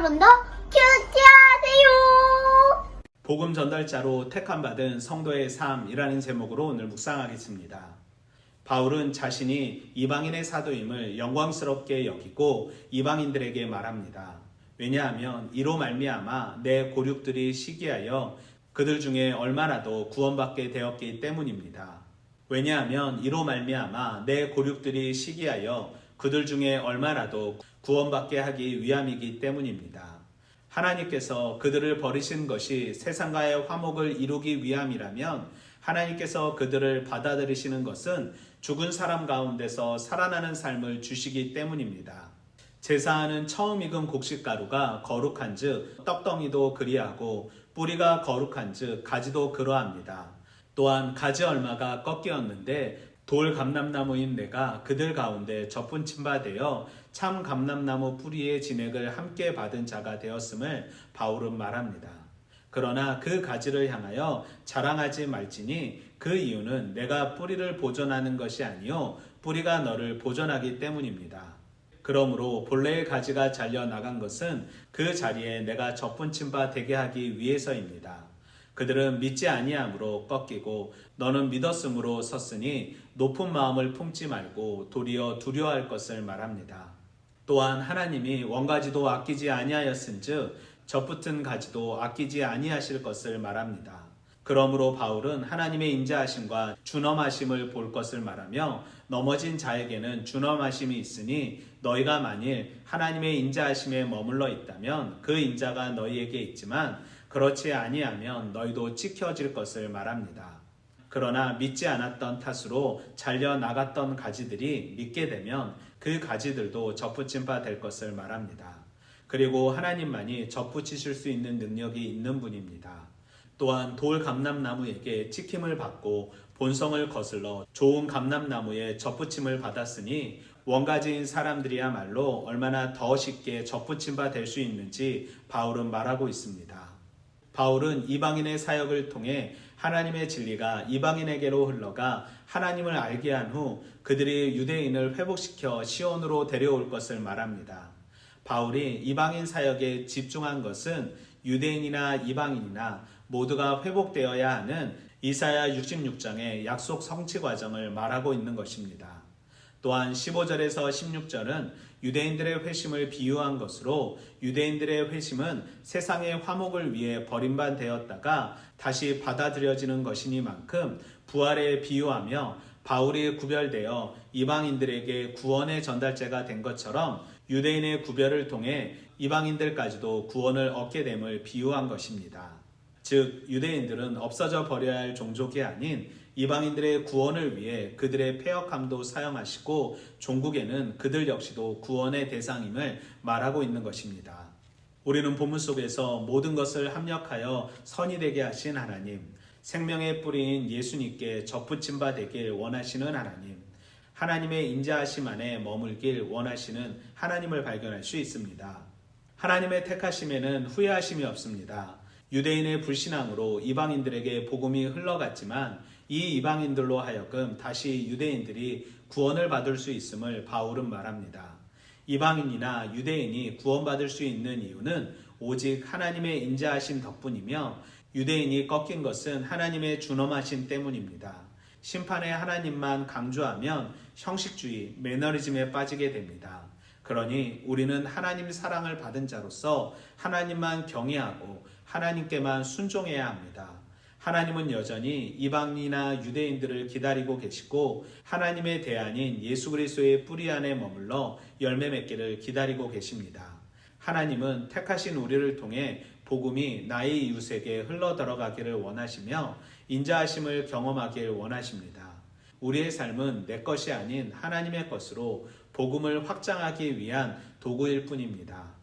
여러분도 큐티하세요. 복음 전달자로 택함받은 성도의 삶이라는 제목으로 오늘 묵상하겠습니다. 바울은 자신이 이방인의 사도임을 영광스럽게 여기고 이방인들에게 말합니다. 왜냐하면 이로 말미암아 내 고륙들이 시기하여 그들 중에 얼마나도 구원받게 되었기 때문입니다. 왜냐하면 이로 말미암아 내 고륙들이 시기하여 그들 중에 얼마나도 구원받게 하기 위함이기 때문입니다. 하나님께서 그들을 버리신 것이 세상과의 화목을 이루기 위함이라면 하나님께서 그들을 받아들이시는 것은 죽은 사람 가운데서 살아나는 삶을 주시기 때문입니다. 제사하는 처음 익은 곡식가루가 거룩한즉 떡덩이도 그리하고 뿌리가 거룩한즉 가지도 그러합니다. 또한 가지 얼마가 꺾이었는데 돌 감람나무인 내가 그들 가운데 접붙임 바 되어 참 감람나무 뿌리의 진액을 함께 받은 자가 되었음을 바울은 말합니다. 그러나 그 가지를 향하여 자랑하지 말지니 그 이유는 내가 뿌리를 보존하는 것이 아니요 뿌리가 너를 보존하기 때문입니다. 그러므로 본래의 가지가 잘려 나간 것은 그 자리에 내가 접붙임 바 되게 하기 위해서입니다. 그들은 믿지 아니함으로 꺾이고 너는 믿었으므로 섰으니 높은 마음을 품지 말고 도리어 두려워할 것을 말합니다. 또한 하나님이 원가지도 아끼지 아니하였은즉 접붙은 가지도 아끼지 아니하실 것을 말합니다. 그러므로 바울은 하나님의 인자하심과 준엄하심을 볼 것을 말하며 넘어진 자에게는 준엄하심이 있으니 너희가 만일 하나님의 인자하심에 머물러 있다면 그 인자가 너희에게 있지만 그렇지 아니하면 너희도 찍혀질 것을 말합니다. 그러나 믿지 않았던 탓으로 잘려 나갔던 가지들이 믿게 되면 그 가지들도 접붙임 바 될 것을 말합니다. 그리고 하나님만이 접붙이실 수 있는 능력이 있는 분입니다. 또한 돌 감람나무에게 찍힘을 받고 본성을 거슬러 좋은 감람나무에 접붙임을 받았으니 원가지인 사람들이야말로 얼마나 더 쉽게 접붙임 바 될 수 있는지 바울은 말하고 있습니다. 바울은 이방인의 사역을 통해 하나님의 진리가 이방인에게로 흘러가 하나님을 알게 한 후 그들이 유대인을 회복시켜 시온으로 데려올 것을 말합니다. 바울이 이방인 사역에 집중한 것은 유대인이나 이방인이나 모두가 회복되어야 하는 이사야 66장의 약속 성취 과정을 말하고 있는 것입니다. 또한 15절에서 16절은 유대인들의 회심을 비유한 것으로 유대인들의 회심은 세상의 화목을 위해 버림받되었다가 다시 받아들여지는 것이니만큼 부활에 비유하며 바울이 구별되어 이방인들에게 구원의 전달자가 된 것처럼 유대인의 구별을 통해 이방인들까지도 구원을 얻게 됨을 비유한 것입니다. 즉 유대인들은 없어져 버려야 할 종족이 아닌 이방인들의 구원을 위해 그들의 패역함도 사용하시고 종국에는 그들 역시도 구원의 대상임을 말하고 있는 것입니다. 우리는 본문 속에서 모든 것을 합력하여 선이 되게 하신 하나님, 생명의 뿌리인 예수님께 접붙임 바 되길 원하시는 하나님, 하나님의 인자하심 안에 머물길 원하시는 하나님을 발견할 수 있습니다. 하나님의 택하심에는 후회하심이 없습니다. 유대인의 불신앙으로 이방인들에게 복음이 흘러갔지만 이 이방인들로 하여금 다시 유대인들이 구원을 받을 수 있음을 바울은 말합니다. 이방인이나 유대인이 구원받을 수 있는 이유는 오직 하나님의 인자하심 덕분이며 유대인이 꺾인 것은 하나님의 준엄하심 때문입니다. 심판의 하나님만 강조하면 형식주의, 매너리즘에 빠지게 됩니다. 그러니 우리는 하나님 사랑을 받은 자로서 하나님만 경외하고 하나님께만 순종해야 합니다. 하나님은 여전히 이방인이나 유대인들을 기다리고 계시고 하나님의 대안인 예수 그리스도의 뿌리 안에 머물러 열매 맺기를 기다리고 계십니다. 하나님은 택하신 우리를 통해 복음이 나의 이웃에게 흘러 들어가기를 원하시며 인자하심을 경험하길 원하십니다. 우리의 삶은 내 것이 아닌 하나님의 것으로 복음을 확장하기 위한 도구일 뿐입니다.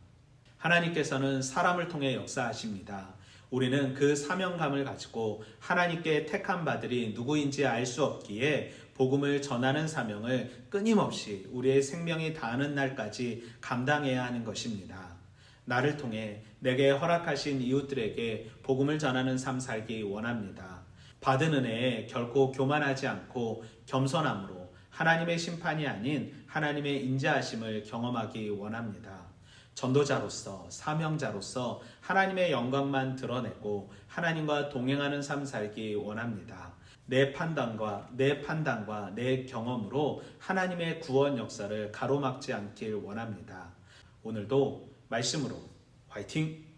하나님께서는 사람을 통해 역사하십니다. 우리는 그 사명감을 가지고 하나님께 택한 바들이 누구인지 알 수 없기에 복음을 전하는 사명을 끊임없이 우리의 생명이 다하는 날까지 감당해야 하는 것입니다. 나를 통해 내게 허락하신 이웃들에게 복음을 전하는 삶 살기 원합니다. 받은 은혜에 결코 교만하지 않고 겸손함으로 하나님의 심판이 아닌 하나님의 인자하심을 경험하기 원합니다. 전도자로서 사명자로서 하나님의 영광만 드러내고 하나님과 동행하는 삶 살기 원합니다. 내 판단과 내 경험으로 하나님의 구원 역사를 가로막지 않길 원합니다. 오늘도 말씀으로 화이팅!